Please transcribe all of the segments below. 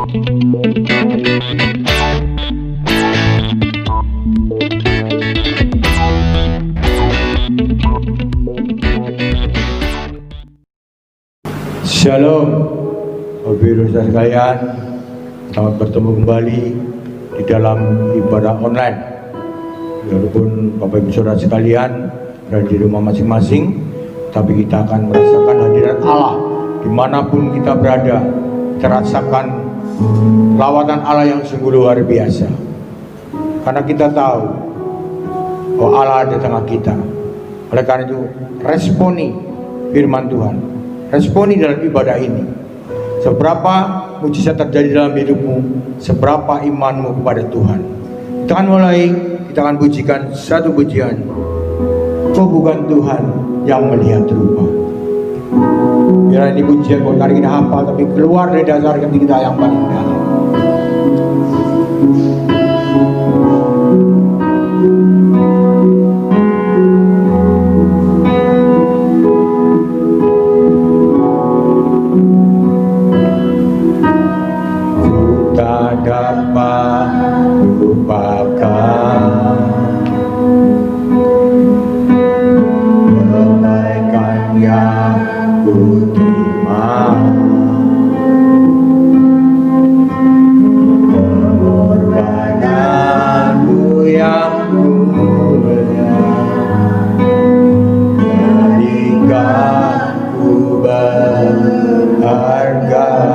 Shalom, Bapak Ibu Saudara sekalian, selamat bertemu kembali di dalam ibadah online. Walaupun Bapak Ibu Saudara sekalian berada di rumah masing-masing, tapi kita akan merasakan hadirat Allah dimanapun kita berada. Kita rasakan lawatan Allah yang sungguh luar biasa, karena kita tahu bahwa Allah ada di tengah kita. Oleh karena itu, responi firman Tuhan, responi dalam ibadah ini. Seberapa mujizat terjadi dalam hidupmu, seberapa imanmu kepada Tuhan. Kita akan mulai, kita akan pujikan satu pujian. Kau bukan Tuhan yang melihat rupa. Biar ini pujian bukan karena kita hafal, tapi keluar dari dasar hati kita yang paling dalam. Dapat lupakan kebaikan yang ku terima, pengorbananmu yang mulia, jadikan ku berharga.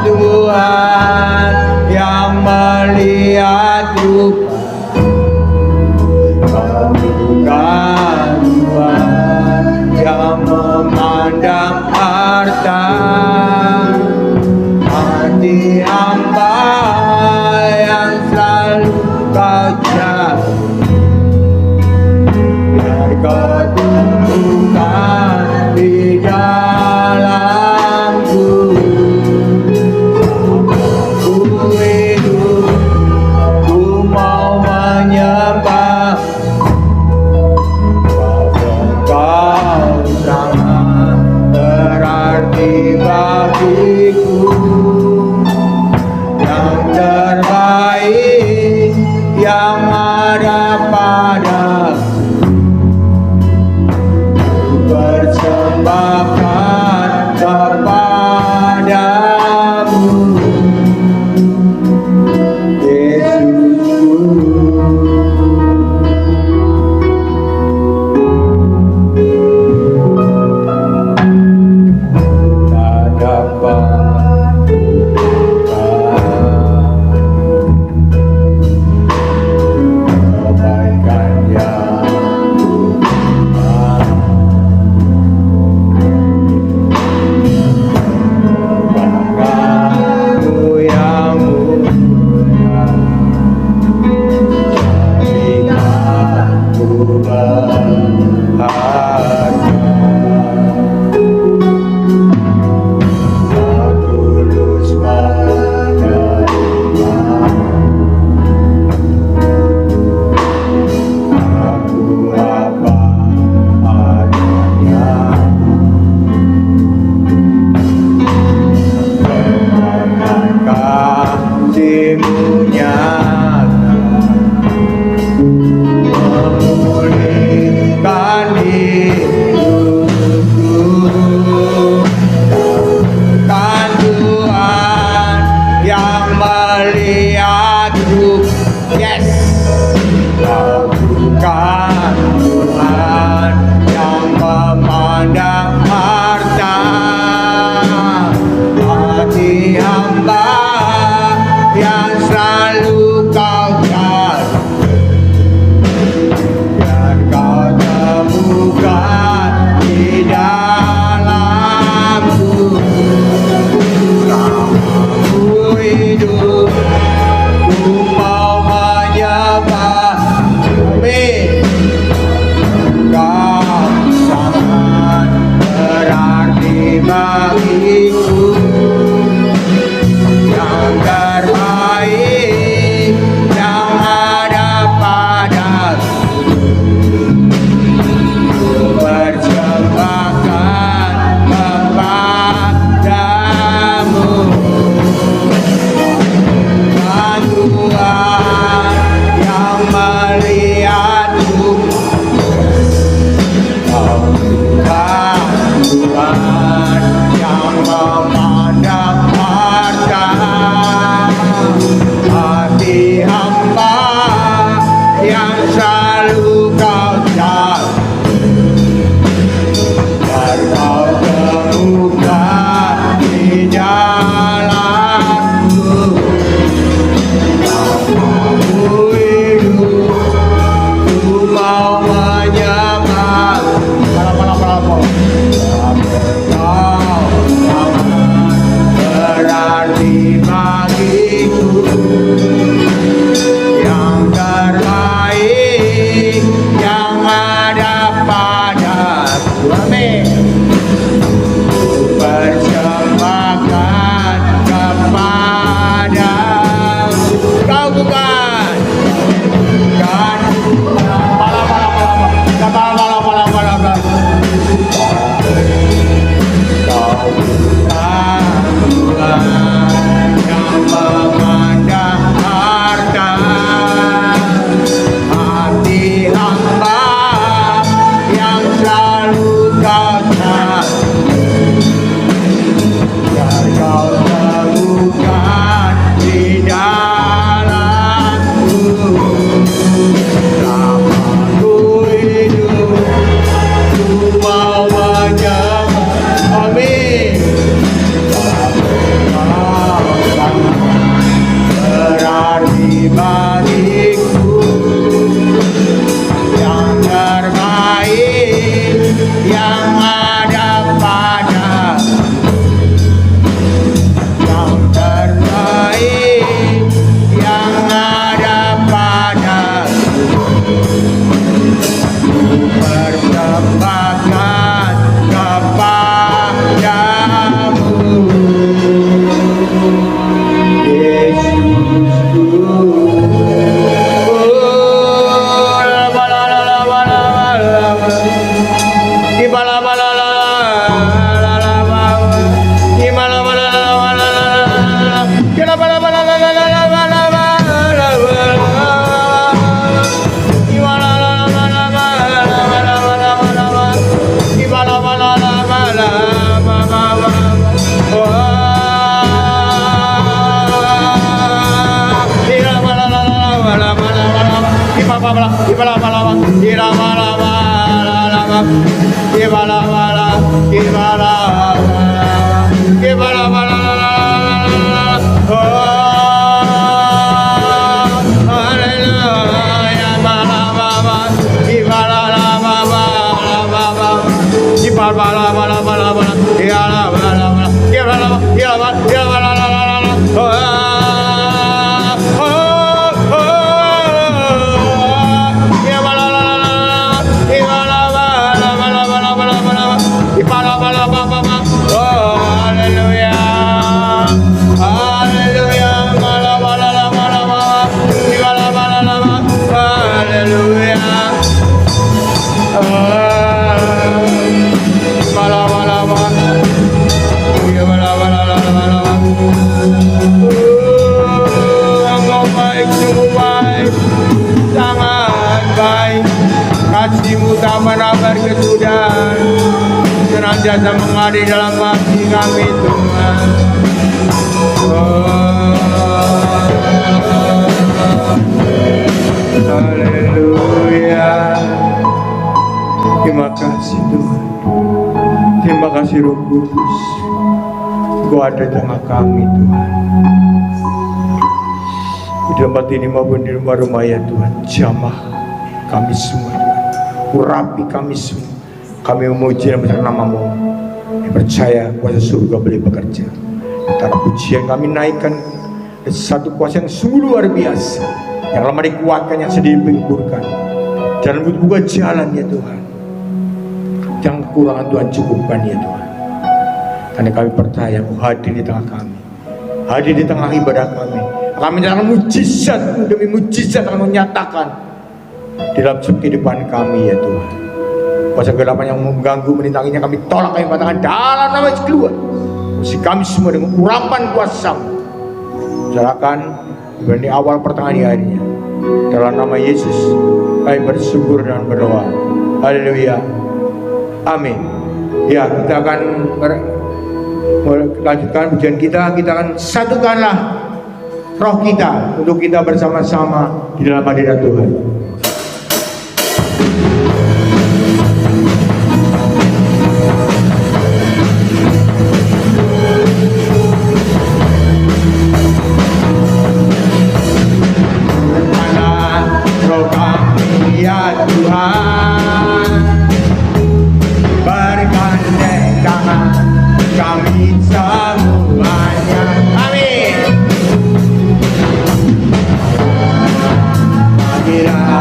Tuhan yang melihat rupa, bukan Tuhan yang memandang harta. Hati hamba yang selalu kau jaga, biar kau Amin. Persembahkan kepada kau bukan dan yang memandang harta hati hamba yang selalu kau biar kau temukan di dalamku selama ku hidup ku mau menyembah. Amin. Berarti bagiku yang terbaik yang ada pada yang terbaik yang ada pada ku persembahkan kepadamu kasih-Mu tak pernah berkesudahan, senantiasa mengalir dalam hati kami Tuhan. Haleluya. Terima kasih Tuhan. Terima kasih Roh Kudus. Kau ada di tengah kami Tuhan. Di tempat ini maupun di rumah-rumah ya Tuhan, jamah kami semua Tuhan, urapi kami semua. Kami memuji dan besar nama-Mu, yang percaya kuasa surga boleh bekerja. Antara pujian kami naikkan dan satu kuasa yang sungguh luar biasa, yang lemah dikuatkan, yang sedih dipengkurkan. Jangan buka jalan ya Tuhan, jangan kekurangan Tuhan cukupkan ya Tuhan. Karena kami percaya Kau hadir di tengah kami, hadir di tengah ibadah kami. Akan menyatakan mujizat demi mujizat akan menyatakan di dalam kehidupan kami ya Tuhan. Kuasa kegelapan yang mengganggu merintanginya kami tolak, kami patahkan dalam nama Yesus keluar. Usi kami semua dengan urapan kuasa-Mu. Serahkan dari awal pertengahan di akhirnya. Dalam nama Yesus kami bersyukur dan berdoa. Haleluya. Amin. Ya, kita akan melanjutkan pujian kita. Kita akan satukanlah roh kita untuk kita bersama-sama di dalam hadirat Tuhan. Ya Tuhan, bergandeng tangan kami semuanya. Amin. Hadirat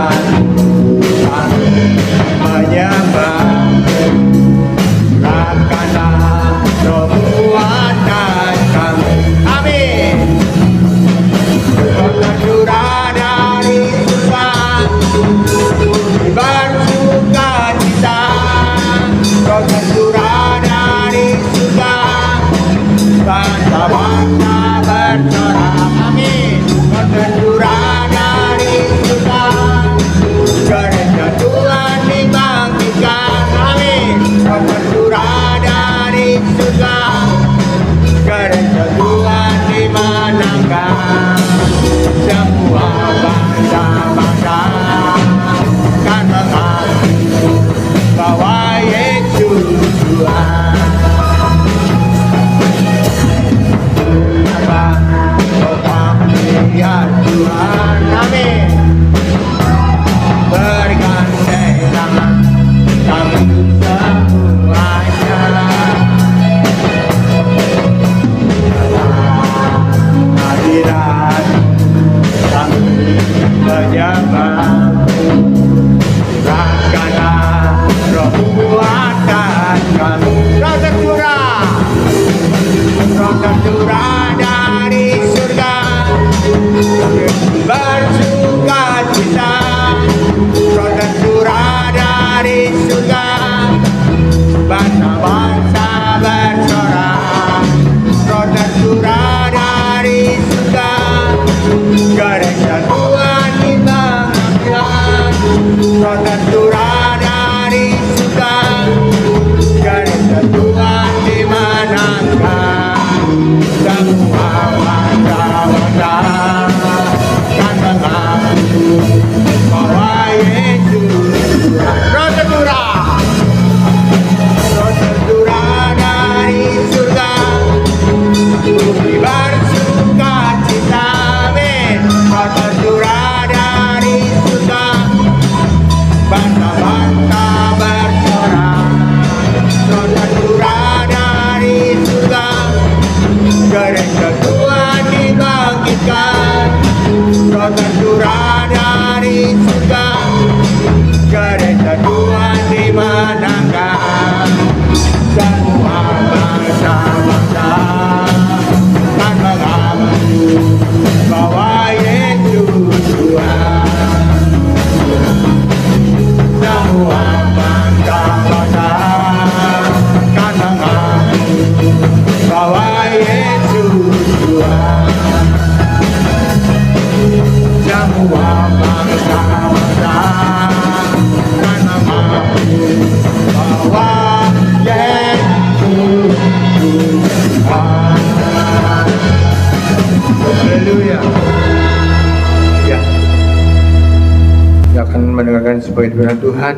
Dan sebagai firman Tuhan,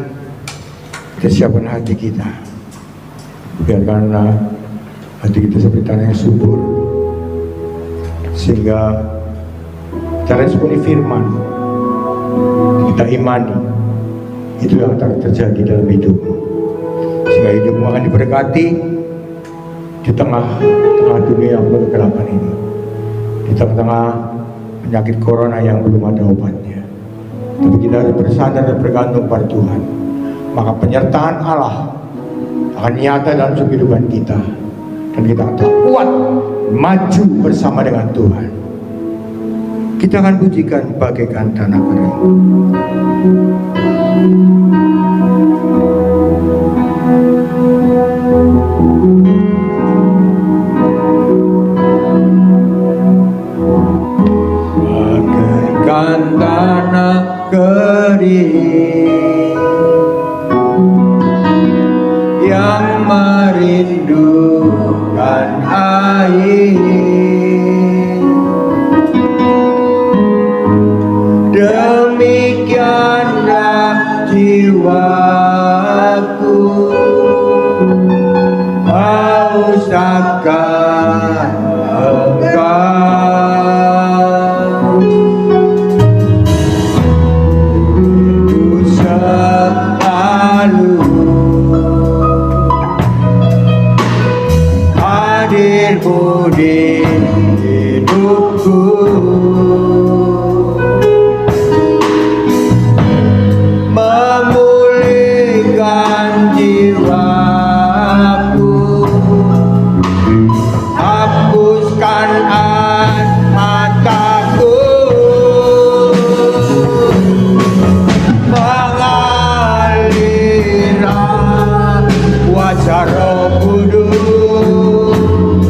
kita siapkan hati kita. Biarkanlah hati kita seperti tanah yang subur, sehingga kita responi firman, kita imani, itu yang akan terjadi dalam hidupmu. Sehingga hidupmu akan diberkati di tengah dunia yang berkegelapan ini, di tengah penyakit corona yang belum ada obatnya. Tapi kita harus bersandar dan bergantung pada Tuhan. Maka penyertaan Allah akan nyata dalam kehidupan kita, dan kita akan kuat maju bersama dengan Tuhan. Kita akan pujikan bagaikan tanah kering. Bagaikan tanah kering yang merindukan air, demikianlah jiwaku haus akan Engkau. Rindu selalu hadirmu di hidupku, memulihkan jiwaku, hapuskan air mataku, mengalirlah kuasa Roh Kudus,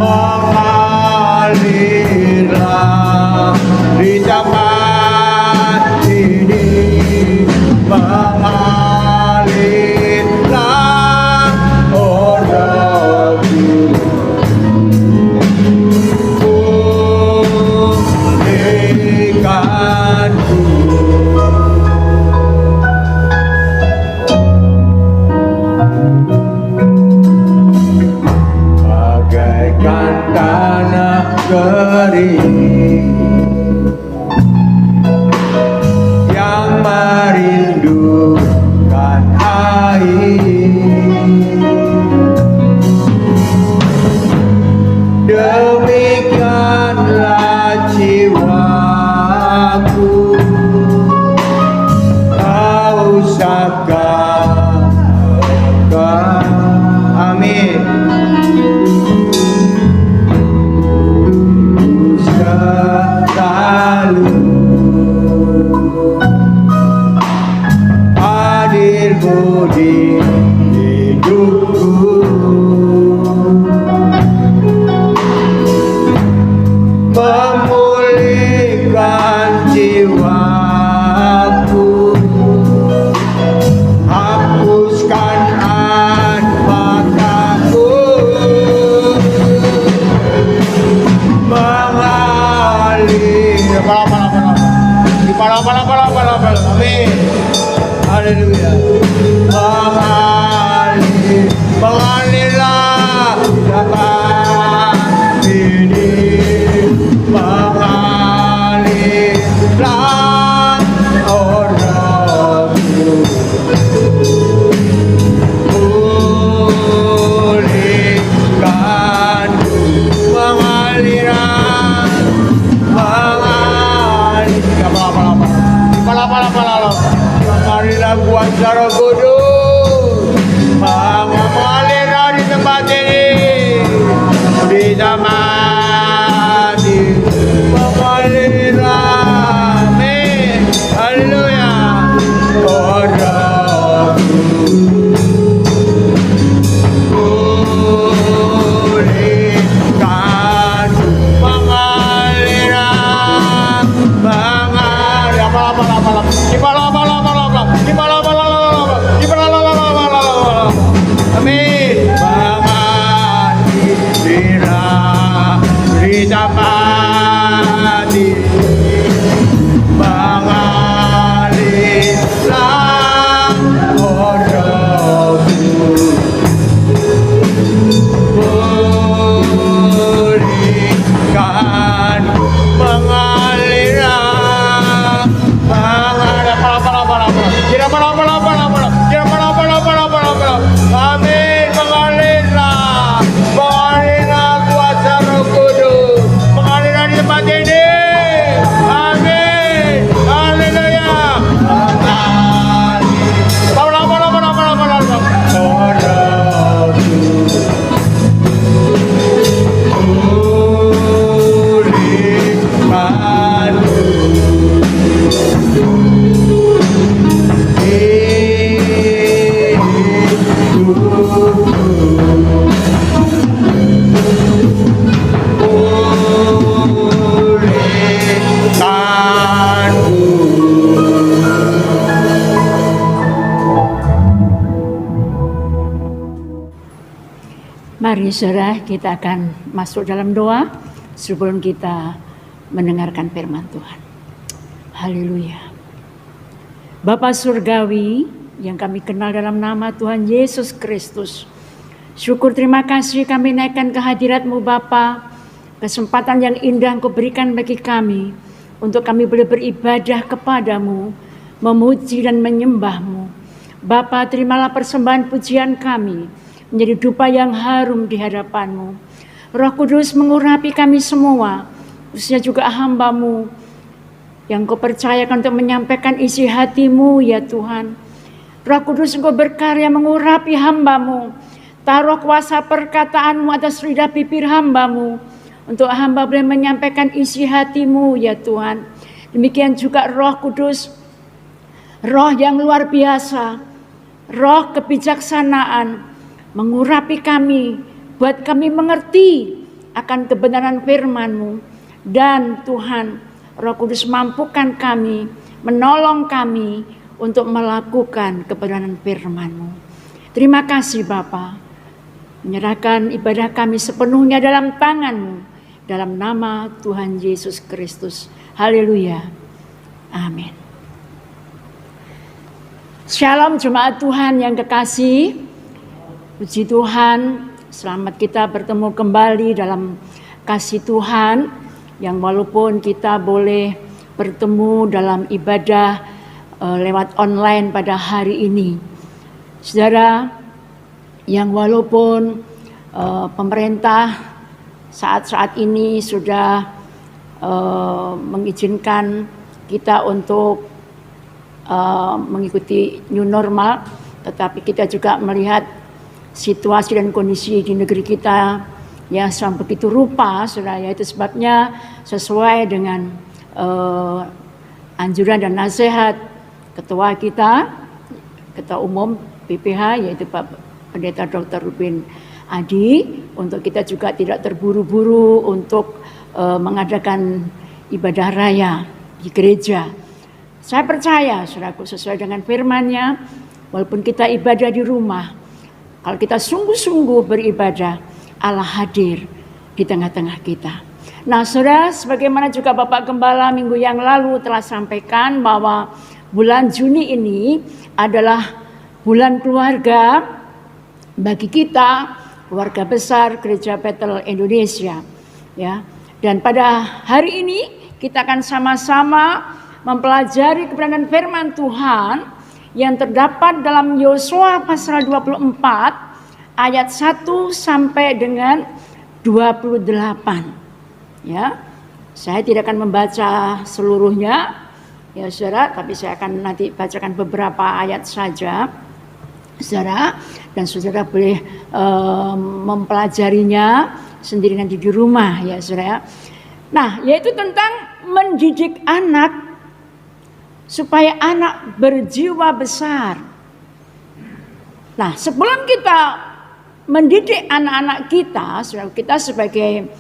mengalirlah di tempat ini, mengalirlah Roh Kudus, pulihkanku. Bagaikan tanah kering yang merindukan air, demikianlah jiwaku haus akan Engkau. Amin. Selalu hadirmu di hidupku, memulihkan jiwaku, hapuskan air mataku, mengalir. Amin. Haleluya. Mengalirlah dapat ini, mengalirlah orangku, pulihkan, mengalirlah, mengalirlah kuasa Roh Kudus, mengalirlah di Mari saudara, kita akan masuk dalam doa sebelum kita mendengarkan firman Tuhan. Haleluya. Bapa Surgawi yang kami kenal dalam nama Tuhan Yesus Kristus, syukur terima kasih kami naikkan ke hadirat-Mu Bapa. Kesempatan yang indah Engkau berikan bagi kami untuk kami boleh beribadah kepadamu, memuji dan menyembah-Mu. Bapa, terimalah persembahan pujian kami menjadi dupa yang harum di hadapan-Mu. Roh Kudus mengurapi kami semua, khususnya juga hamba-Mu yang Kau percayakan untuk menyampaikan isi hati-Mu ya Tuhan. Roh Kudus Engkau berkarya mengurapi hamba-Mu. Taruh kuasa perkataan-Mu atas lidah bibir hamba-Mu, untuk hamba boleh menyampaikan isi hati-Mu ya Tuhan. Demikian juga Roh Kudus, Roh yang luar biasa, Roh kebijaksanaan, mengurapi kami, buat kami mengerti akan kebenaran firman-Mu. Dan Tuhan, Roh Kudus mampukan kami, menolong kami untuk melakukan kebenaran firman-Mu. Terima kasih Bapa, menyerahkan ibadah kami sepenuhnya dalam tangan-Mu, dalam nama Tuhan Yesus Kristus. Haleluya. Amin. Shalom jemaat Tuhan yang kekasih. Puji Tuhan, selamat kita bertemu kembali dalam kasih Tuhan, yang walaupun kita boleh bertemu dalam ibadah lewat online pada hari ini. Saudara, yang walaupun pemerintah saat-saat ini sudah mengizinkan kita untuk mengikuti new normal, tetapi kita juga melihat situasi dan kondisi di negeri kita yang sedang begitu rupa, saudara. Itu sebabnya sesuai dengan anjuran dan nasihat ketua kita, ketua umum PPH, yaitu Pak Pendeta Dr. Rubin Adi, untuk kita juga tidak terburu-buru untuk mengadakan ibadah raya di gereja. Saya percaya, saudaraku, sesuai dengan firman-Nya, walaupun kita ibadah di rumah, kalau kita sungguh-sungguh beribadah, Allah hadir di tengah-tengah kita. Nah saudara, sebagaimana juga Bapak Gembala minggu yang lalu telah sampaikan bahwa bulan Juni ini adalah bulan keluarga bagi kita, keluarga besar Gereja Bethel Indonesia. Ya. Dan pada hari ini kita akan sama-sama mempelajari kebenaran firman Tuhan yang terdapat dalam Yosua pasal 24 ayat 1 sampai dengan 28. Ya. Saya tidak akan membaca seluruhnya ya Saudara, tapi saya akan nanti bacakan beberapa ayat saja Saudara, dan Saudara boleh mempelajarinya sendiri nanti di rumah ya Saudara. Nah, yaitu tentang mendidik anak supaya anak berjiwa besar. Nah, sebelum kita mendidik anak-anak kita, saudara, kita sebagai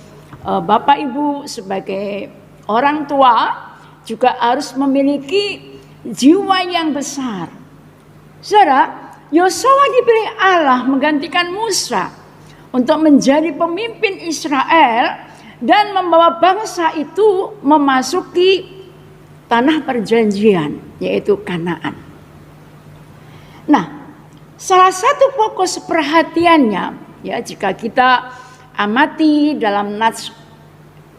bapak ibu, sebagai orang tua juga harus memiliki jiwa yang besar. Saudara, Yosua dipilih Allah menggantikan Musa untuk menjadi pemimpin Israel dan membawa bangsa itu memasuki tanah perjanjian, yaitu Kanaan. Nah, salah satu fokus perhatiannya, ya jika kita amati dalam Nats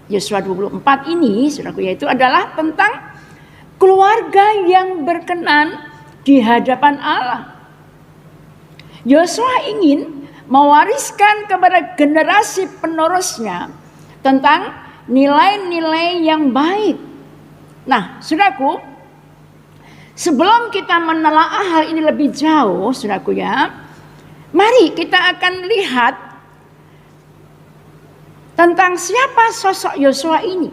Yosua 24 ini, saudaraku, yaitu adalah tentang keluarga yang berkenan di hadapan Allah. Yosua ingin mewariskan kepada generasi penerusnya tentang nilai-nilai yang baik. Nah, saudaraku, sebelum kita menelaah hal ini lebih jauh, saudaraku ya, mari kita akan lihat tentang siapa sosok Yosua ini.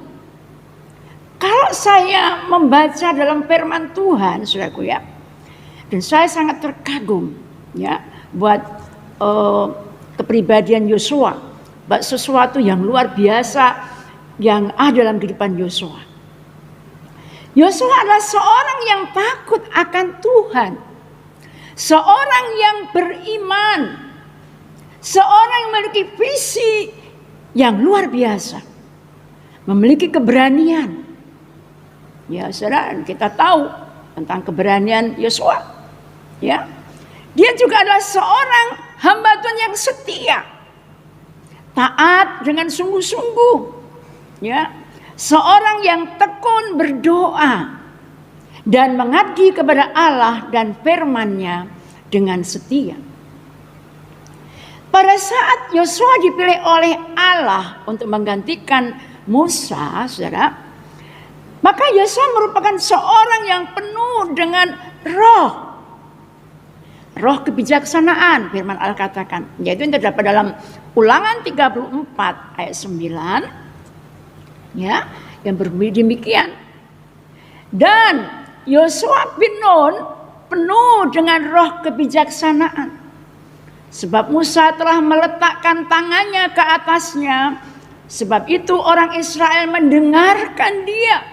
Kalau saya membaca dalam firman Tuhan, saudaraku ya, dan saya sangat terkagum ya buat kepribadian Yosua, buat sesuatu yang luar biasa yang ada dalam kehidupan Yosua. Yosua adalah seorang yang takut akan Tuhan, seorang yang beriman, seorang yang memiliki visi yang luar biasa, memiliki keberanian. Ya, saudara, kita tahu tentang keberanian Yosua. Ya, dia juga adalah seorang hamba Tuhan yang setia, taat dengan sungguh-sungguh. Ya, seorang yang tekun berdoa dan mengabdi kepada Allah dan firman-Nya dengan setia. Pada saat Yosua dipilih oleh Allah untuk menggantikan Musa, saudara, maka Yosua merupakan seorang yang penuh dengan roh kebijaksanaan, firman Allah katakan. Yaitu yang terdapat dalam Ulangan 34 ayat 9. Ya, yang berbunyi demikian. Dan Yosua bin Nun penuh dengan roh kebijaksanaan. Sebab Musa telah meletakkan tangannya ke atasnya. Sebab itu orang Israel mendengarkan dia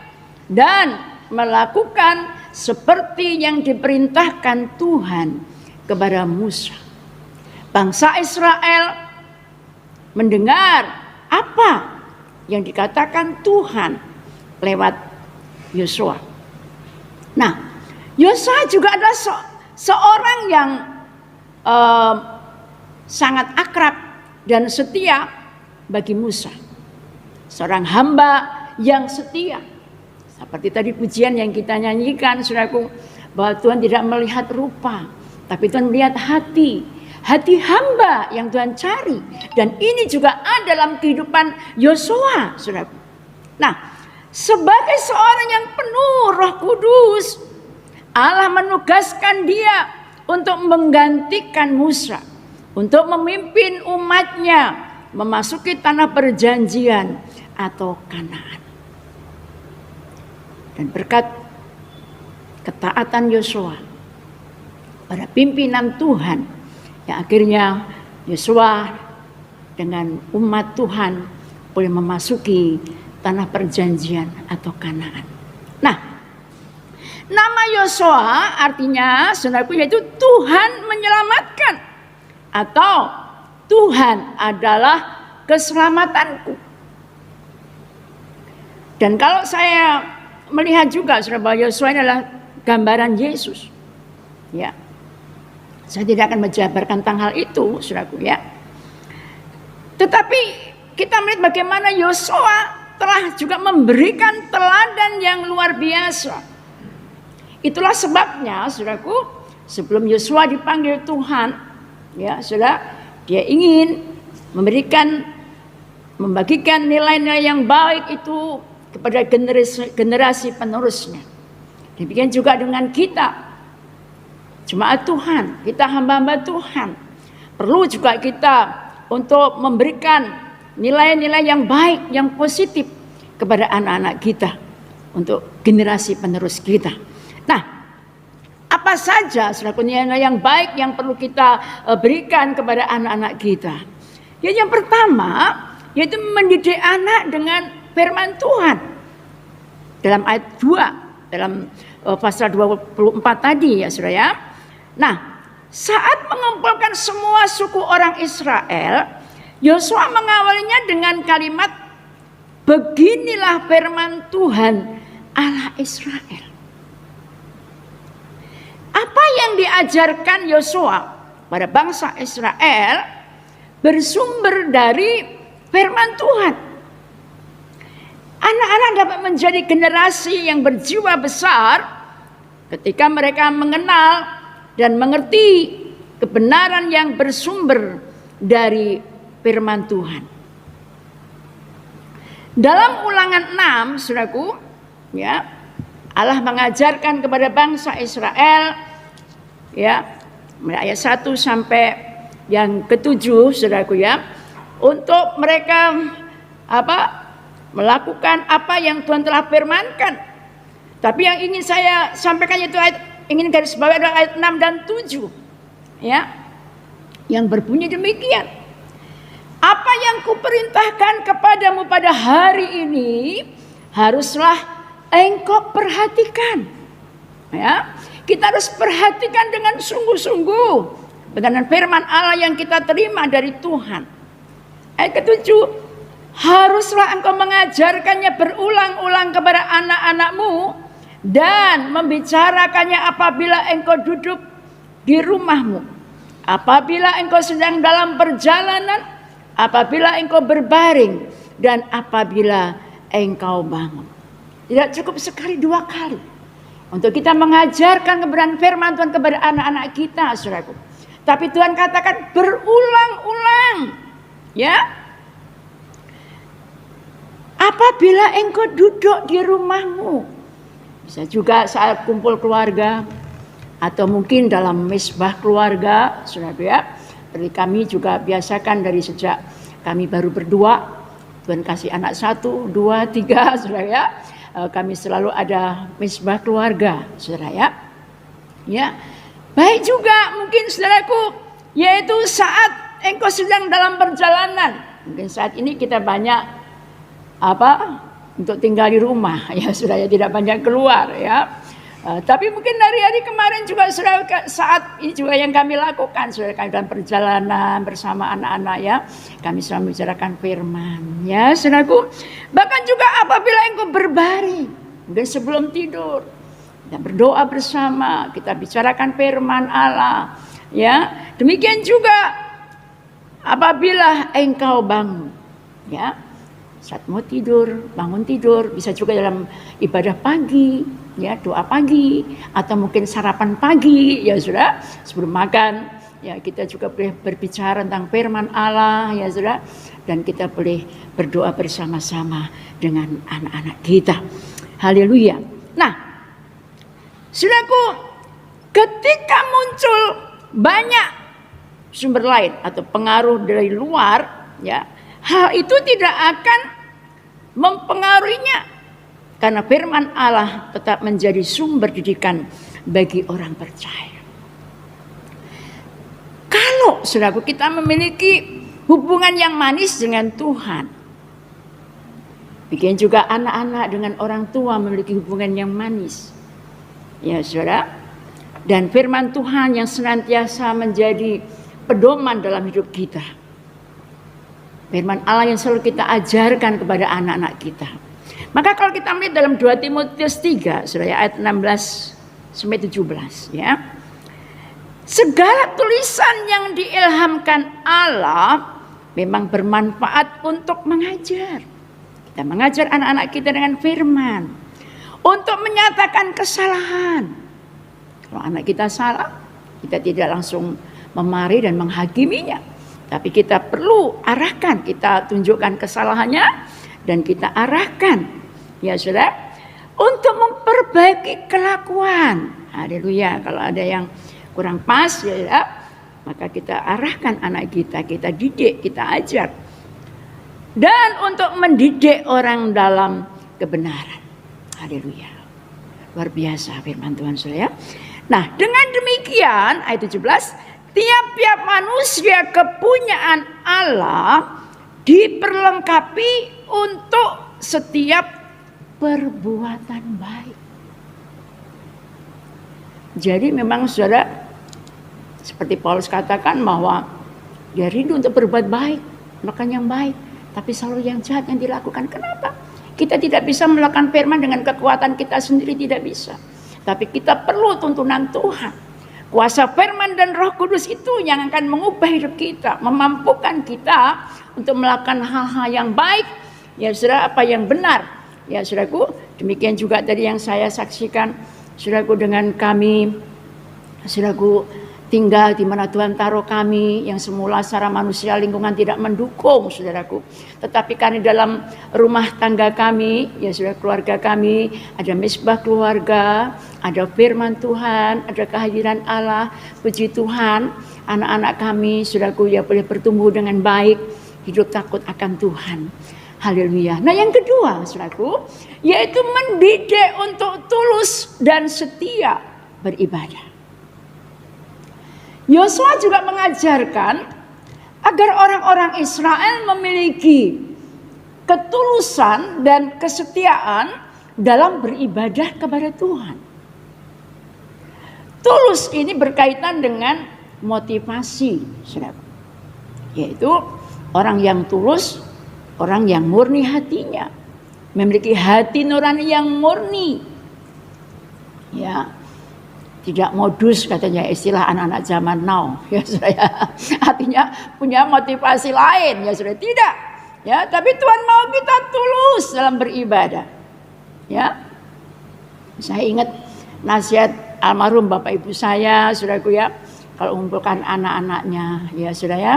dan melakukan seperti yang diperintahkan Tuhan kepada Musa. Bangsa Israel mendengar apa yang dikatakan Tuhan lewat Yosua. Nah, Yosua juga adalah seorang yang sangat akrab dan setia bagi Musa. Seorang hamba yang setia. Seperti tadi pujian yang kita nyanyikan, saudaraku, bahwa Tuhan tidak melihat rupa, tapi Tuhan melihat hati. Hati hamba yang Tuhan cari. Dan ini juga ada dalam kehidupan Yosua, saudaraku. Nah, sebagai seorang yang penuh Roh Kudus, Allah menugaskan dia untuk menggantikan Musa, untuk memimpin umatnya memasuki tanah perjanjian atau Kanaan. Dan berkat ketaatan Yosua pada pimpinan Tuhan, yang akhirnya Yosua dengan umat Tuhan boleh memasuki tanah perjanjian atau Kanaan. Nah, nama Yosua artinya, saudaraku, yaitu Tuhan menyelamatkan, atau Tuhan adalah keselamatanku. Dan kalau saya melihat juga, saudara, bahwa Yosua adalah gambaran Yesus. Ya, saya tidak akan menjabarkan tentang hal itu, saudaraku, ya. Tetapi kita melihat bagaimana Yosua telah juga memberikan teladan yang luar biasa. Itulah sebabnya, saudaraku, sebelum Yosua dipanggil Tuhan, ya, saudara, dia ingin membagikan nilai-nilai yang baik itu kepada generasi penerusnya. Demikian juga dengan kita, jemaat Tuhan, kita hamba-hamba Tuhan, perlu juga kita untuk memberikan nilai-nilai yang baik, yang positif kepada anak-anak kita, untuk generasi penerus kita. Nah, apa saja saudara nilai yang baik yang perlu kita berikan kepada anak-anak kita? Ya, yang pertama yaitu mendidik anak dengan firman Tuhan. Dalam ayat 2, dalam pasal 24 tadi, ya saudara, ya. Nah, saat mengumpulkan semua suku orang Israel, Yosua mengawalinya dengan kalimat, beginilah firman Tuhan Allah Israel. Apa yang diajarkan Yosua pada bangsa Israel bersumber dari firman Tuhan. Anak-anak dapat menjadi generasi yang berjiwa besar ketika mereka mengenal dan mengerti kebenaran yang bersumber dari firman Tuhan. Dalam Ulangan 6, saudaraku, ya, Allah mengajarkan kepada bangsa Israel, ya, mulai ayat 1 sampai yang ke-7, saudaraku, ya, untuk mereka melakukan apa yang Tuhan telah firmankan. Tapi yang ingin saya sampaikan itu ingin garis bawah adalah ayat 6 dan 7, ya, yang berbunyi demikian. Apa yang kuperintahkan kepadamu pada hari ini haruslah engkau perhatikan. Ya, kita harus perhatikan dengan sungguh-sungguh dengan firman Allah yang kita terima dari Tuhan. Ayat ke-7, haruslah engkau mengajarkannya berulang-ulang kepada anak-anakmu dan membicarakannya apabila engkau duduk di rumahmu, apabila engkau sedang dalam perjalanan, apabila engkau berbaring, dan apabila engkau bangun. Tidak cukup sekali, 2 kali untuk kita mengajarkan kebenaran firman Tuhan kepada anak-anak kita, saudaraku. Tapi Tuhan katakan berulang-ulang, ya. Apabila engkau duduk di rumahmu, bisa juga saat kumpul keluarga, atau mungkin dalam mesbah keluarga, saudara ya. Seperti kami juga biasakan dari sejak kami baru berdua, Tuhan kasih anak 1, 2, 3, saudara ya. Kami selalu ada mesbah keluarga, saudara ya. Ya, baik juga mungkin saudaraku, yaitu saat engkau sedang dalam perjalanan. Mungkin saat ini kita banyak untuk tinggal di rumah, ya saudara, tidak banyak keluar ya. Tapi mungkin dari hari kemarin juga saudara, saat ini juga yang kami lakukan, saudara, kami dalam perjalanan bersama anak-anak ya, kami selalu membicarakan firman ya saudaraku. Bahkan juga apabila engkau berbaring, mungkin sebelum tidur, kita berdoa bersama, kita bicarakan firman Allah ya. Demikian juga apabila engkau bangun ya, saat mau tidur, bangun tidur, bisa juga dalam ibadah pagi, ya doa pagi, atau mungkin sarapan pagi, ya sudah, sebelum makan, ya kita juga boleh berbicara tentang firman Allah, ya sudah, dan kita boleh berdoa bersama-sama dengan anak-anak kita. Haleluya. Nah, saudaraku, ketika muncul banyak sumber lain atau pengaruh dari luar, ya, hal itu tidak akan mempengaruhinya, karena firman Allah tetap menjadi sumber didikan bagi orang percaya. Kalau saudaraku kita memiliki hubungan yang manis dengan Tuhan, bikin juga anak-anak dengan orang tua memiliki hubungan yang manis, ya saudara. Dan firman Tuhan yang senantiasa menjadi pedoman dalam hidup kita, firman Allah yang selalu kita ajarkan kepada anak-anak kita. Maka kalau kita melihat dalam 2 Timotius 3, saudara, ayat 16 sampai 17 ya. Segala tulisan yang diilhamkan Allah memang bermanfaat untuk mengajar. Kita mengajar anak-anak kita dengan firman, untuk menyatakan kesalahan. Kalau anak kita salah, kita tidak langsung memarahi dan menghakiminya, tapi kita perlu arahkan, kita tunjukkan kesalahannya dan kita arahkan, ya saudara, untuk memperbaiki kelakuan. Haleluya. Kalau ada yang kurang pas, ya, maka kita arahkan anak kita, kita didik, kita ajar. Dan untuk mendidik orang dalam kebenaran. Haleluya. Luar biasa firman Tuhan, saudara. Nah, dengan demikian ayat 17, tiap-tiap manusia kepunyaan Allah diperlengkapi untuk setiap perbuatan baik. Jadi memang saudara, seperti Paulus katakan bahwa dia rindu untuk berbuat baik, melakukan yang baik, tapi selalu yang jahat yang dilakukan. Kenapa? Kita tidak bisa melakukan firman dengan kekuatan kita sendiri, tidak bisa. Tapi kita perlu tuntunan Tuhan. Kuasa firman dan Roh Kudus itu yang akan mengubah hidup kita, memampukan kita untuk melakukan hal-hal yang baik, ya saudara, apa yang benar. Ya saudaraku, demikian juga tadi yang saya saksikan, saudaraku, dengan kami, saudaraku, tinggal di mana Tuhan taruh kami, yang semula secara manusia lingkungan tidak mendukung, saudaraku. Tetapi karena dalam rumah tangga kami, ya saudara, keluarga kami, ada mesbah keluarga, ada firman Tuhan, ada kehadiran Allah. Puji Tuhan, anak-anak kami, saudaraku, ya boleh bertumbuh dengan baik, hidup takut akan Tuhan. Haleluya. Nah, yang kedua, saudaraku, yaitu mendidik untuk tulus dan setia beribadah. Yosua juga mengajarkan agar orang-orang Israel memiliki ketulusan dan kesetiaan dalam beribadah kepada Tuhan. Tulus ini berkaitan dengan motivasi, saudara. Yaitu orang yang tulus, orang yang murni hatinya, memiliki hati nurani yang murni. Ya, tidak modus katanya istilah anak-anak zaman now. Ya, saudara. Artinya punya motivasi lain, ya saudara. Tidak. Ya, tapi Tuhan mau kita tulus dalam beribadah. Ya. Saya ingat nasihat almarhum Bapak Ibu saya, saudaraku ya, kalau mengumpulkan anak-anaknya, ya saudara ya.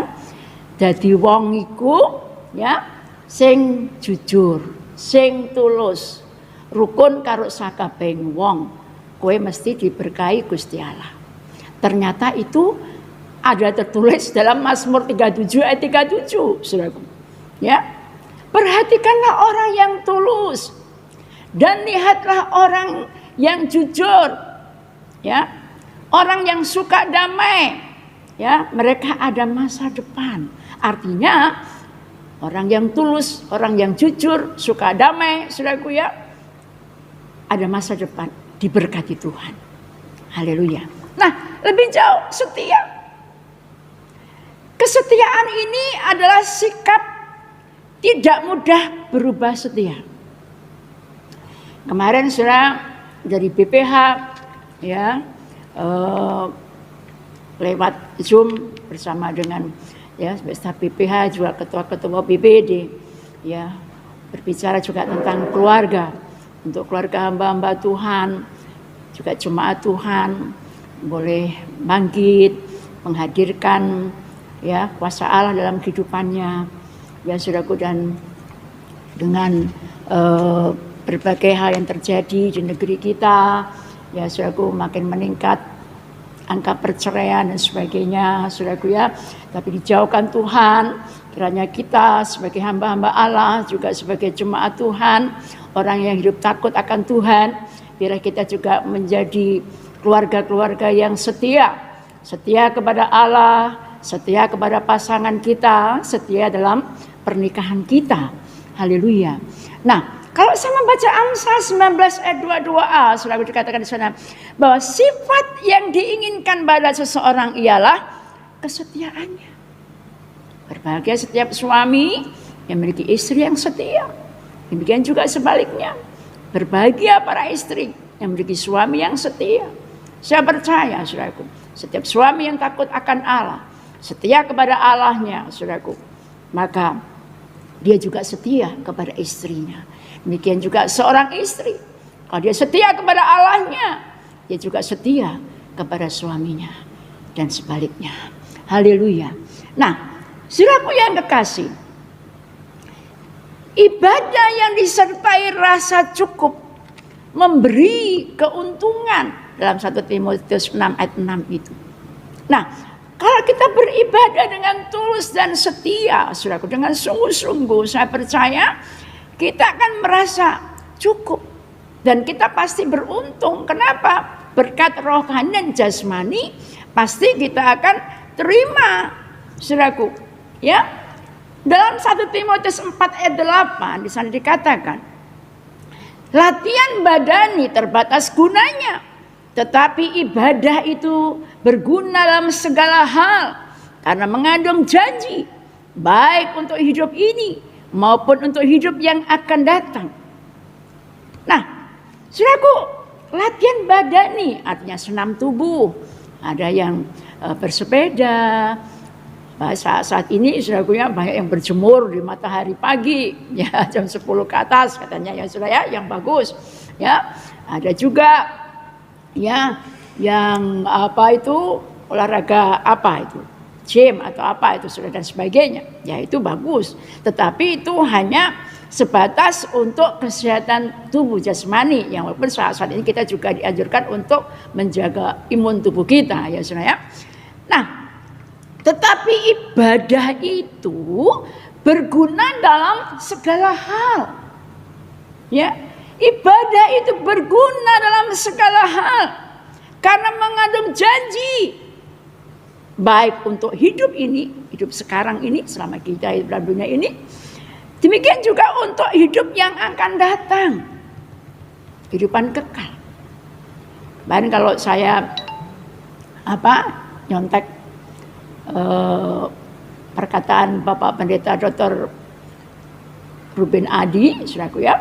Dadi wong iku ya sing jujur, sing tulus, rukun karo sakabehing wong, kowe mesti diberkahi Gusti Allah. Ternyata itu ada tertulis dalam Mazmur 37 ayat 37, saudaraku. Ya. Perhatikanlah orang yang tulus dan lihatlah orang yang jujur. Ya. Orang yang suka damai. Ya, mereka ada masa depan. Artinya orang yang tulus, orang yang jujur, suka damai, saudaraku ya, ada masa depan, diberkati Tuhan. Haleluya. Nah, lebih jauh setia. Kesetiaan ini adalah sikap tidak mudah berubah setia. Kemarin saudara dari BPH ya lewat Zoom bersama dengan ya staf BPH juga ketua-ketua BPD ya berbicara juga tentang keluarga, untuk keluarga hamba-hamba Tuhan, juga jemaat Tuhan boleh bangkit menghadirkan ya kuasa Allah dalam kehidupannya ya saudaraku, dan dengan berbagai hal yang terjadi di negeri kita ya saudaraku makin meningkat angka perceraian dan sebagainya, saudaraku ya. Tapi dijauhkan Tuhan, kiranya kita sebagai hamba-hamba Allah, juga sebagai jemaat Tuhan, orang yang hidup takut akan Tuhan, biar kita juga menjadi keluarga-keluarga yang setia. Setia kepada Allah, setia kepada pasangan kita, setia dalam pernikahan kita. Haleluya. Nah, kalau saya membaca Amsal 19 ayat 22a, sudah dikatakan di sana bahwa sifat yang diinginkan pada seseorang ialah kesetiaannya. Berbahagia setiap suami yang memiliki istri yang setia. Demikian juga sebaliknya. Berbahagia para istri yang memiliki suami yang setia. Saya percaya, saudaraku, setiap suami yang takut akan Allah, setia kepada Allahnya, saudaraku, maka dia juga setia kepada istrinya. Demikian juga seorang istri, kalau dia setia kepada Allahnya, dia juga setia kepada suaminya dan sebaliknya. Haleluya. Nah, saudaraku yang kekasih, ibadah yang disertai rasa cukup memberi keuntungan dalam 1 Timotius 6 ayat 6 itu. Nah, kalau kita beribadah dengan tulus dan setia, saudaraku, dengan sungguh-sungguh, saya percaya kita akan merasa cukup dan kita pasti beruntung. Kenapa? Berkat rohani dan jasmani pasti kita akan terima, saudaraku. Ya, dalam 1 Timotius 4 ayat 8 di sana dikatakan, latihan badani terbatas gunanya, tetapi ibadah itu berguna dalam segala hal karena mengandung janji baik untuk hidup ini maupun untuk hidup yang akan datang. Nah, saudaraku, latihan badani artinya senam tubuh. Ada yang bersepeda. Saat ini saudaraku ya banyak yang berjemur di matahari pagi ya jam 10 ke atas katanya ya saudara ya, yang bagus. Ya, ada juga ya yang olahraga gym atau apa itu saudara dan sebagainya, ya itu bagus, tetapi itu hanya sebatas untuk kesehatan tubuh jasmani, yang walaupun saat ini kita juga dianjurkan untuk menjaga imun tubuh kita ya saudara ya. Nah, tetapi ibadah itu berguna dalam segala hal ya, ibadah itu berguna dalam segala hal karena mengandung janji baik untuk hidup ini, hidup sekarang ini, selama kita hidup dalam dunia ini. Demikian juga untuk hidup yang akan datang. Kehidupan kekal. Bahkan kalau saya nyontek perkataan Bapak Pendeta Dr. Ruben Adi, saudaraku ya,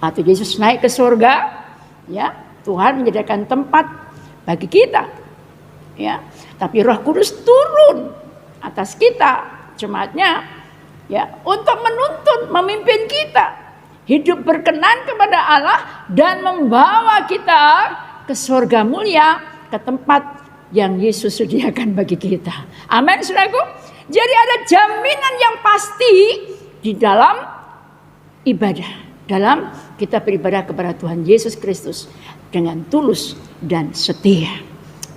atau Yesus naik ke surga, ya, Tuhan menyediakan tempat bagi kita, ya. Tapi Roh Kudus turun atas kita, jemaatnya, ya, untuk menuntun, memimpin kita hidup berkenan kepada Allah dan membawa kita ke surga mulia, ke tempat yang Yesus sediakan bagi kita. Amin, saudaraku. Jadi ada jaminan yang pasti di dalam ibadah, dalam kita beribadah kepada Tuhan Yesus Kristus dengan tulus dan setia.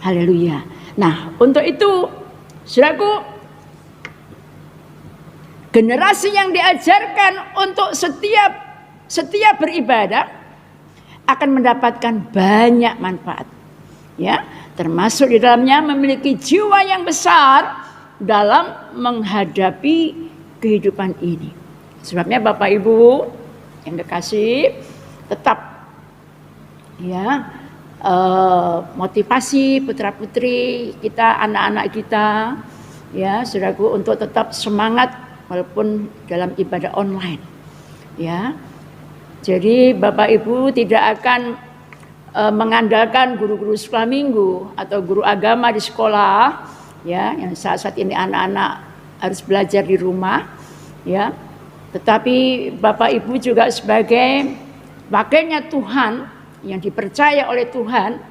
Haleluya. Nah, untuk itu, saudaraku, generasi yang diajarkan untuk setia beribadah akan mendapatkan banyak manfaat, ya, termasuk di dalamnya memiliki jiwa yang besar dalam menghadapi kehidupan ini. Sebabnya Bapak Ibu yang kekasih, tetap, ya, motivasi putra-putri kita, anak-anak kita, ya, saudaraku, untuk tetap semangat walaupun dalam ibadah online, ya. Jadi Bapak Ibu tidak akan mengandalkan guru-guru sekolah minggu atau guru agama di sekolah, ya, yang saat ini anak-anak harus belajar di rumah, ya. Tetapi Bapak Ibu juga sebagai wakilnya Tuhan yang dipercaya oleh Tuhan,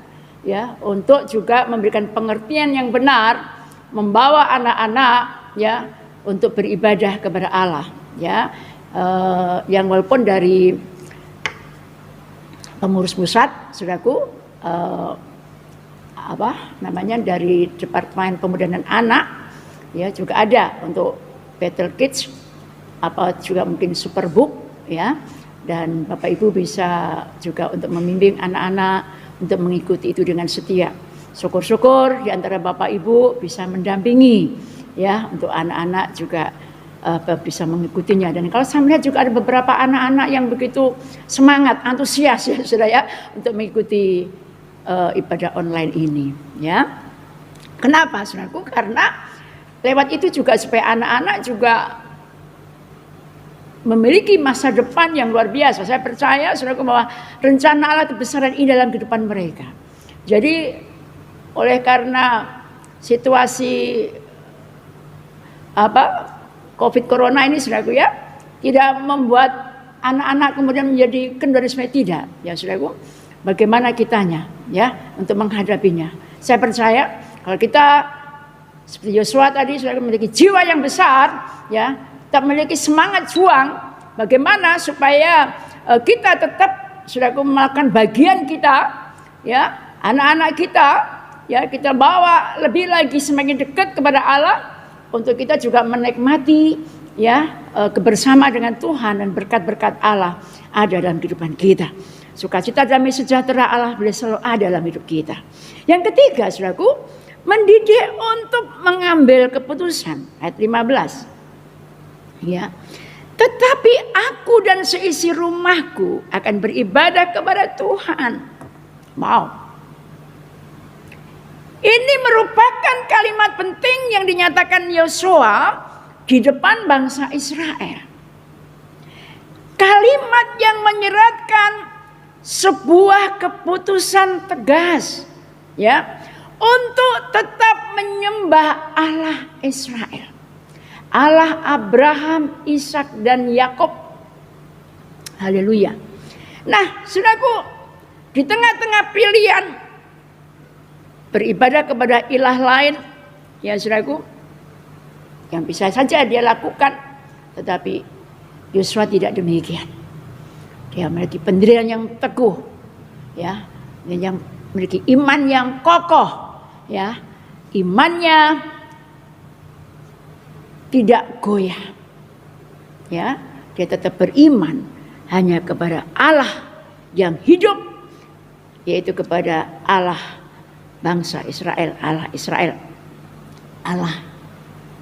ya, untuk juga memberikan pengertian yang benar, membawa anak-anak, ya, untuk beribadah kepada Allah, ya, yang walaupun dari pengurus pusat, saudaraku, dari Departemen Pemuda dan Anak, ya, juga ada untuk Battle Kids, juga mungkin Superbook, ya, dan Bapak Ibu bisa juga untuk membimbing anak-anak untuk mengikuti itu dengan setia. Syukur-syukur di antara Bapak Ibu bisa mendampingi, ya, untuk anak-anak juga bisa mengikutinya. Dan kalau saya melihat juga ada beberapa anak-anak yang begitu semangat, antusias, ya, saudara, ya, untuk mengikuti ibadah online ini, ya. Kenapa, saudaraku? Karena lewat itu juga supaya anak-anak juga memiliki masa depan yang luar biasa. Saya percaya, saudaraku, bahwa rencana Allah kebesaran ini dalam kehidupan mereka. Jadi oleh karena situasi COVID Corona ini, saudaraku, ya, tidak membuat anak-anak kemudian menjadi kendor, tidak, ya, saudaraku. Bagaimana kitanya, ya, untuk menghadapinya? Saya percaya kalau kita seperti Yosua tadi, saudaraku, memiliki jiwa yang besar, ya, kita memiliki semangat juang. Bagaimana supaya kita tetap, saudaraku, melakukan bagian kita, ya, anak-anak kita, ya, kita bawa lebih lagi semakin dekat kepada Allah, untuk kita juga menikmati, ya, kebersamaan dengan Tuhan dan berkat-berkat Allah ada dalam kehidupan kita. Sukacita, damai sejahtera Allah boleh selalu ada dalam hidup kita. Yang ketiga, saudaraku, mendidik untuk mengambil keputusan. Ayat 15. Ya. Tetapi aku dan seisi rumahku akan beribadah kepada Tuhan. Wow. Ini merupakan kalimat penting yang dinyatakan Yosua di depan bangsa Israel. Kalimat yang menyeratkan sebuah keputusan tegas, ya, untuk tetap menyembah Allah Israel, Allah Abraham, Ishak dan Yakub. Haleluya. Nah, saudaraku, di tengah-tengah pilihan beribadah kepada ilah lain, ya, saudaraku, yang bisa saja dia lakukan, tetapi Yosua tidak demikian. Dia memiliki pendirian yang teguh, ya, yang memiliki iman yang kokoh, ya, imannya tidak goyah, ya, dia tetap beriman hanya kepada Allah yang hidup, yaitu kepada Allah bangsa Israel, Allah Israel, Allah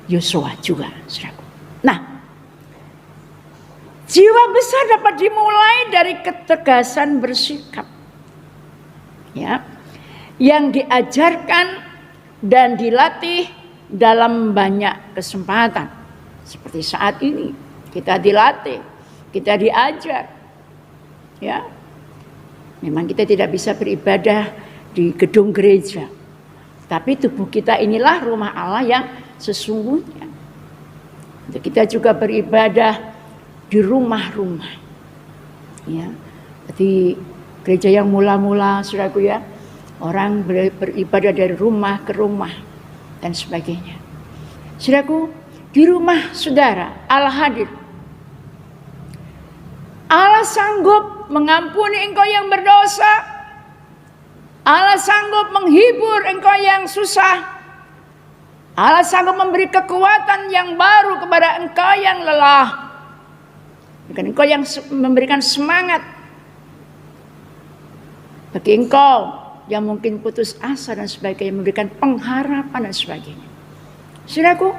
Yosua juga, saudaraku. Nah, jiwa besar dapat dimulai dari ketegasan bersikap, ya, yang diajarkan dan dilatih dalam banyak kesempatan. Seperti saat ini kita dilatih, kita diajar. Ya. Memang kita tidak bisa beribadah di gedung gereja. Tapi tubuh kita inilah rumah Allah yang sesungguhnya. Untuk kita juga beribadah di rumah-rumah. Ya. Jadi gereja yang mula-mula, saudaraku ya, orang beribadah dari rumah ke rumah dan sebagainya. Saudaraku, di rumah saudara Allah hadir. Allah sanggup mengampuni engkau yang berdosa. Allah sanggup menghibur engkau yang susah. Allah sanggup memberi kekuatan yang baru kepada engkau yang lelah. Bukan engkau yang memberikan semangat bagi engkau yang mungkin putus asa dan sebagainya, memberikan pengharapan dan sebagainya. Saudaraku,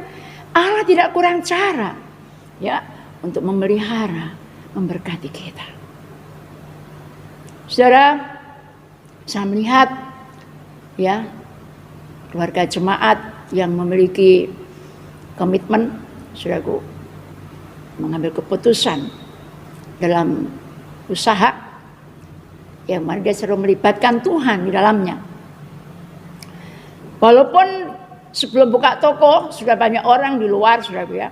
Allah tidak kurang cara ya untuk memelihara, memberkati kita. Saudara, saya melihat ya keluarga jemaat yang memiliki komitmen, saudaraku, mengambil keputusan dalam usaha yang mana dia selalu melibatkan Tuhan di dalamnya. Walaupun sebelum buka toko sudah banyak orang di luar, saudaraku ya,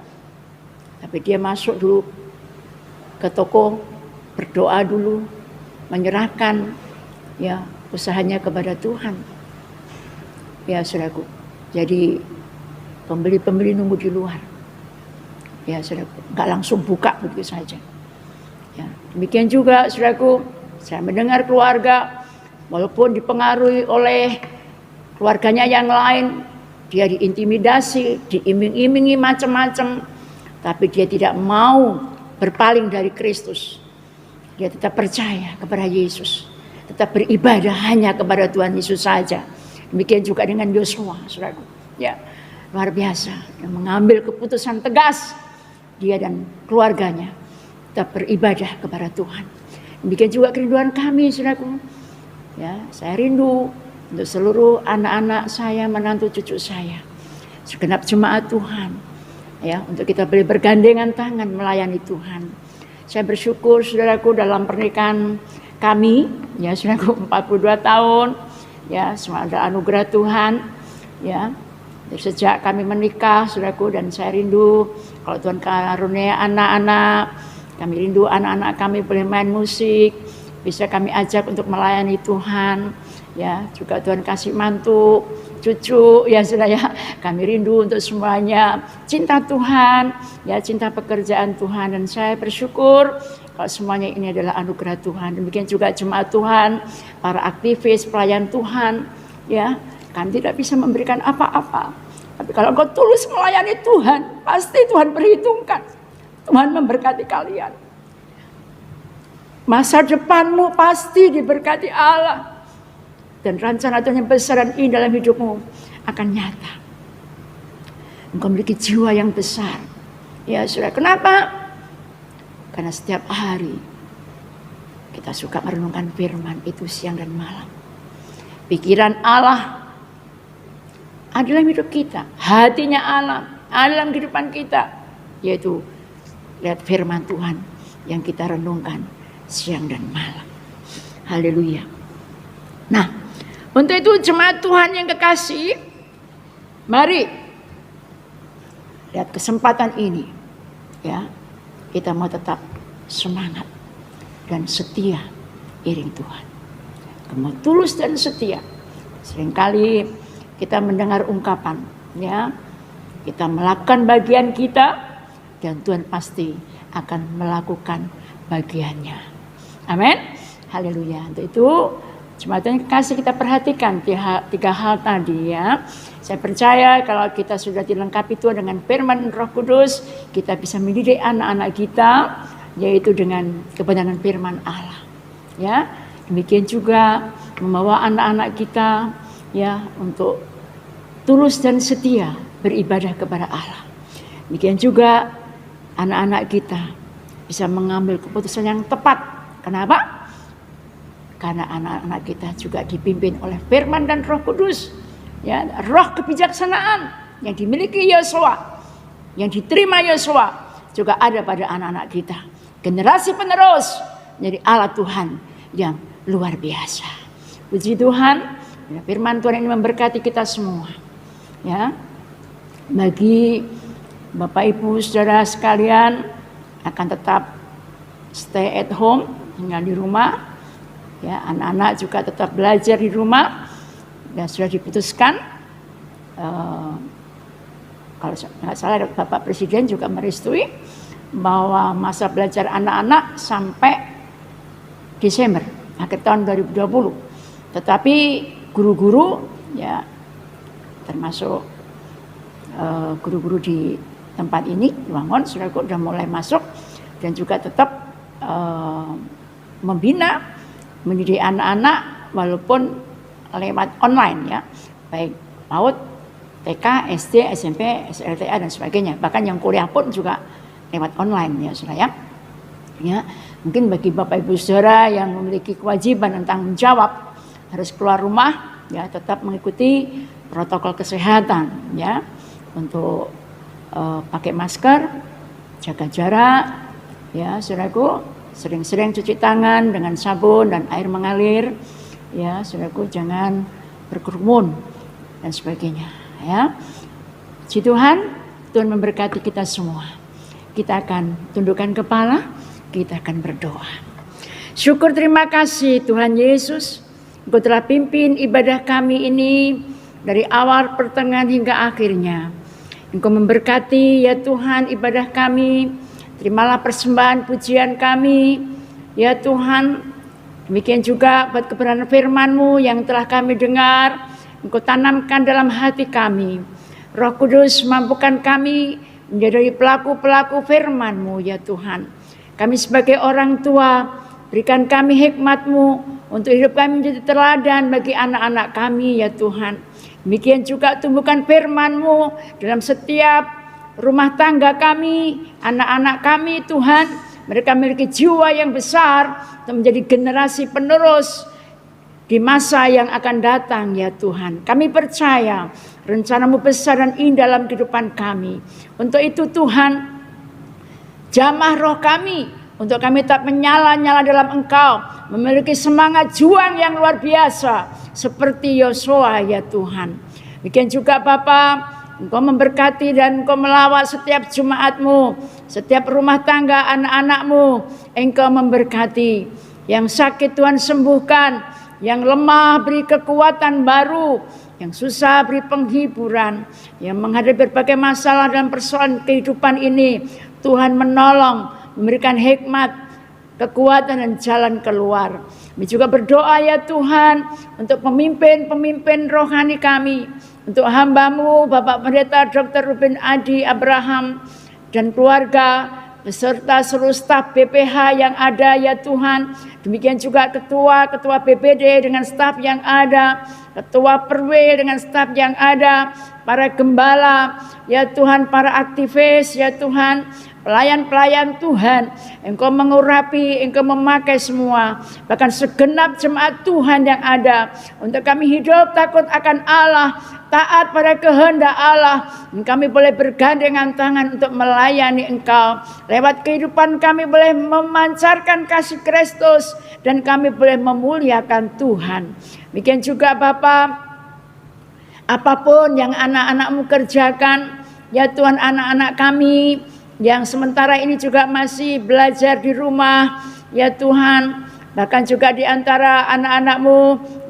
tapi dia masuk dulu ke toko, berdoa dulu, menyerahkan ya usahanya kepada Tuhan. Ya saudaraku, jadi pembeli-pembeli nunggu di luar. Ya saudaraku, nggak langsung buka begitu saja. Ya, demikian juga saudaraku, saya mendengar keluarga walaupun dipengaruhi oleh keluarganya yang lain, dia diintimidasi, diiming-imingi macam-macam, tapi dia tidak mau berpaling dari Kristus. Dia tetap percaya kepada Yesus, tetap beribadah hanya kepada Tuhan Yesus saja. Demikian juga dengan Yosua, saudaraku. Ya, luar biasa. Dia mengambil keputusan tegas, dia dan keluarganya tetap beribadah kepada Tuhan. Demikian juga kerinduan kami, saudaraku. Ya, saya rindu untuk seluruh anak-anak saya, menantu cucu saya, segenap jemaat Tuhan. Ya, untuk kita boleh bergandengan tangan melayani Tuhan. Saya bersyukur, saudaraku, dalam pernikahan kami, ya saudaraku, 42 tahun, ya semua ada anugerah Tuhan, ya. Sejak kami menikah, saudaraku, dan saya rindu kalau Tuhan karunia anak-anak, kami rindu anak-anak kami boleh main musik, bisa kami ajak untuk melayani Tuhan, ya. Juga Tuhan kasih mantu, cucu, ya saudara ya. Kami rindu untuk semuanya cinta Tuhan, ya cinta pekerjaan Tuhan, dan saya bersyukur kalau semuanya ini adalah anugerah Tuhan. Demikian juga jemaat Tuhan, para aktivis pelayan Tuhan, ya. Kami tidak bisa memberikan apa-apa, tapi kalau engkau tulus melayani Tuhan, pasti Tuhan perhitungkan. Tuhan memberkati kalian. Masa depanmu pasti diberkati Allah. Dan rencana Tuhan yang besar dan indah dalam hidupmu akan nyata. Engkau memiliki jiwa yang besar. Ya saudara, kenapa? Karena setiap hari kita suka merenungkan firman itu siang dan malam. Pikiran Allah ada dalam hidup kita. Hatinya Allah ada dalam kehidupan kita. Yaitu lihat firman Tuhan yang kita renungkan siang dan malam. Haleluya. Nah, untuk itu jemaat Tuhan yang kekasih, mari lihat kesempatan ini, ya, kita mau tetap semangat dan setia iring Tuhan. Kamu tulus dan setia. Seringkali kita mendengar ungkapan, ya, kita melakukan bagian kita dan Tuhan pasti akan melakukan bagiannya. Amin. Haleluya. Untuk itu jemaat yang kasih, kita perhatikan tiga hal tadi, ya. Saya percaya kalau kita sudah dilengkapi Tuhan dengan firman Roh Kudus, kita bisa mendidik anak-anak kita, yaitu dengan kebenaran firman Allah. Ya, demikian juga membawa anak-anak kita, ya, untuk tulus dan setia beribadah kepada Allah. Demikian juga anak-anak kita bisa mengambil keputusan yang tepat. Kenapa? Karena anak-anak kita juga dipimpin oleh firman dan Roh Kudus, ya, roh kebijaksanaan, yang dimiliki Yosua, yang diterima Yosua, juga ada pada anak-anak kita. Generasi penerus menjadi alat Tuhan yang luar biasa. Puji Tuhan, ya, firman Tuhan ini memberkati kita semua. Ya, bagi Bapak Ibu Saudara sekalian akan tetap stay at home, tinggal di rumah. Ya, anak-anak juga tetap belajar di rumah. Dan sudah diputuskan, kalau nggak salah Bapak Presiden juga merestui bahwa masa belajar anak-anak sampai Desember, akhir tahun 2020. Tetapi guru-guru, ya termasuk guru-guru di tempat ini, di Wangon, sudah mulai masuk dan juga tetap membina, mendidik anak-anak walaupun lewat online, ya, baik PAUD, TK, SD, SMP, SLTA dan sebagainya. Bahkan yang kuliah pun juga lewat online, ya saudara. Ya, mungkin bagi Bapak Ibu Saudara yang memiliki kewajiban dan tanggung jawab harus keluar rumah, ya tetap mengikuti protokol kesehatan, ya, untuk pakai masker, jaga jarak, ya saudaraku, sering-sering cuci tangan dengan sabun dan air mengalir, ya saudaraku, jangan berkerumun dan sebagainya, ya. Puji Tuhan, Tuhan memberkati kita semua. Kita akan tundukkan kepala, kita akan berdoa. Syukur terima kasih Tuhan Yesus, Engkau telah pimpin ibadah kami ini dari awal, pertengahan hingga akhirnya. Engkau memberkati ya Tuhan ibadah kami. Terimalah persembahan pujian kami ya Tuhan. Demikian juga buat kebenaran firman-Mu yang telah kami dengar, Engkau tanamkan dalam hati kami. Roh Kudus mampukan kami menjadi pelaku-pelaku firman-Mu ya Tuhan. Kami sebagai orang tua, berikan kami hikmat-Mu untuk hidup kami menjadi teladan bagi anak-anak kami ya Tuhan. Demikian juga tumbuhkan firman-Mu dalam setiap rumah tangga kami, anak-anak kami Tuhan. Mereka memiliki jiwa yang besar untuk menjadi generasi penerus di masa yang akan datang ya Tuhan. Kami percaya rencana-Mu besar dan indah dalam kehidupan kami. Untuk itu Tuhan, jamah roh kami untuk kami tak menyala-nyala dalam Engkau, memiliki semangat juang yang luar biasa seperti Yosua ya Tuhan. Demikian juga Bapa, Engkau memberkati dan Engkau melawat setiap Jumat-Mu, setiap rumah tangga anak-anak-Mu. Engkau memberkati, yang sakit Tuhan sembuhkan, yang lemah beri kekuatan baru, yang susah beri penghiburan, yang menghadapi berbagai masalah dan persoalan kehidupan ini, Tuhan menolong, memberikan hikmat, kekuatan dan jalan keluar. Kami juga berdoa ya Tuhan untuk pemimpin-pemimpin rohani kami, untuk hamba-Mu Bapak Pendeta Dr. Ruben Adi Abraham dan keluarga, beserta seluruh staf BPH yang ada ya Tuhan. Demikian juga ketua-ketua BPD dengan staf yang ada, ketua Perwil dengan staf yang ada, para gembala ya Tuhan, para aktivis ya Tuhan, pelayan-pelayan Tuhan. Engkau mengurapi, Engkau memakai semua, bahkan segenap jemaat Tuhan yang ada, untuk kami hidup takut akan Allah, taat pada kehendak Allah. Kami boleh bergandengan tangan untuk melayani Engkau. Lewat kehidupan kami boleh memancarkan kasih Kristus, dan kami boleh memuliakan Tuhan. Demikian juga Bapa, apapun yang anak-anak-Mu kerjakan ya Tuhan, anak-anak kami yang sementara ini juga masih belajar di rumah ya Tuhan, bahkan juga di antara anak-anak-Mu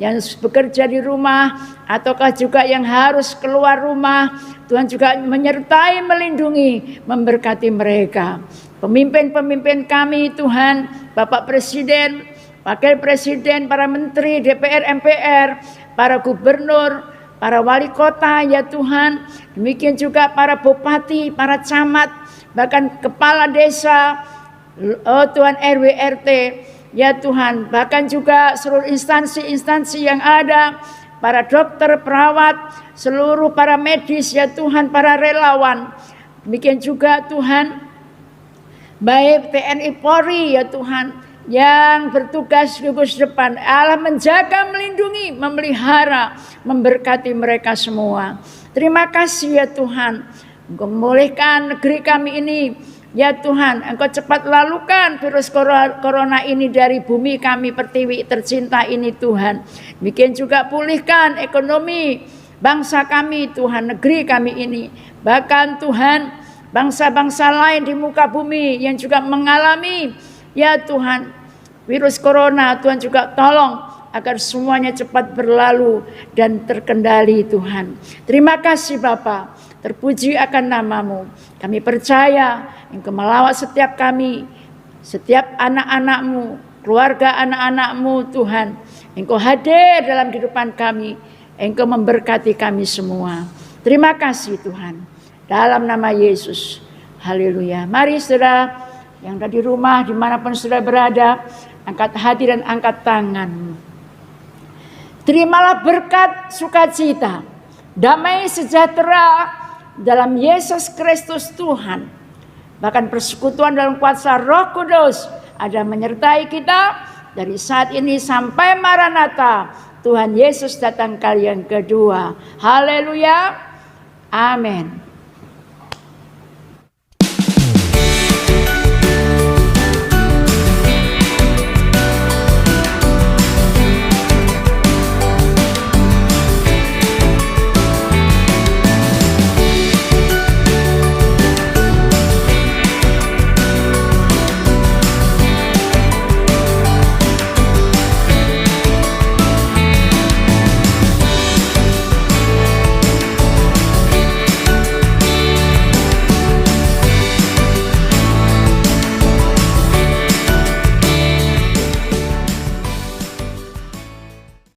yang bekerja di rumah ataukah juga yang harus keluar rumah, Tuhan juga menyertai, melindungi, memberkati mereka. Pemimpin-pemimpin kami Tuhan, Bapak Presiden, Wakil Presiden, para Menteri, DPR, MPR, para Gubernur, para Wali Kota ya Tuhan, demikian juga para Bupati, para Camat, bahkan Kepala Desa, oh Tuhan, RW, RT ya Tuhan, bahkan juga seluruh instansi-instansi yang ada, para dokter, perawat, seluruh para medis ya Tuhan, para relawan. Demikian juga Tuhan, baik TNI Polri ya Tuhan, yang bertugas gugus depan. Allah menjaga, melindungi, memelihara, memberkati mereka semua. Terima kasih ya Tuhan. Engkau memulihkan negeri kami ini. Ya Tuhan, Engkau cepat lalukan virus corona ini dari bumi kami pertiwi tercinta ini Tuhan. Bikin juga pulihkan ekonomi bangsa kami Tuhan, negeri kami ini. Bahkan Tuhan, bangsa-bangsa lain di muka bumi yang juga mengalami ya Tuhan virus corona, Tuhan juga tolong agar semuanya cepat berlalu dan terkendali Tuhan. Terima kasih Bapa, terpuji akan nama-Mu. Kami percaya Engkau melawat setiap kami, setiap anak-anak-Mu, keluarga anak-anak-Mu Tuhan. Engkau hadir dalam kehidupan kami, Engkau memberkati kami semua. Terima kasih Tuhan, dalam nama Yesus. Haleluya. Mari saudara yang ada di rumah, dimanapun saudara berada, angkat hati dan angkat tangan. Terimalah berkat sukacita, damai sejahtera dalam Yesus Kristus Tuhan. Bahkan persekutuan dalam kuasa Roh Kudus ada menyertai kita dari saat ini sampai Maranatha. Tuhan Yesus datang kali yang kedua. Haleluya. Amin.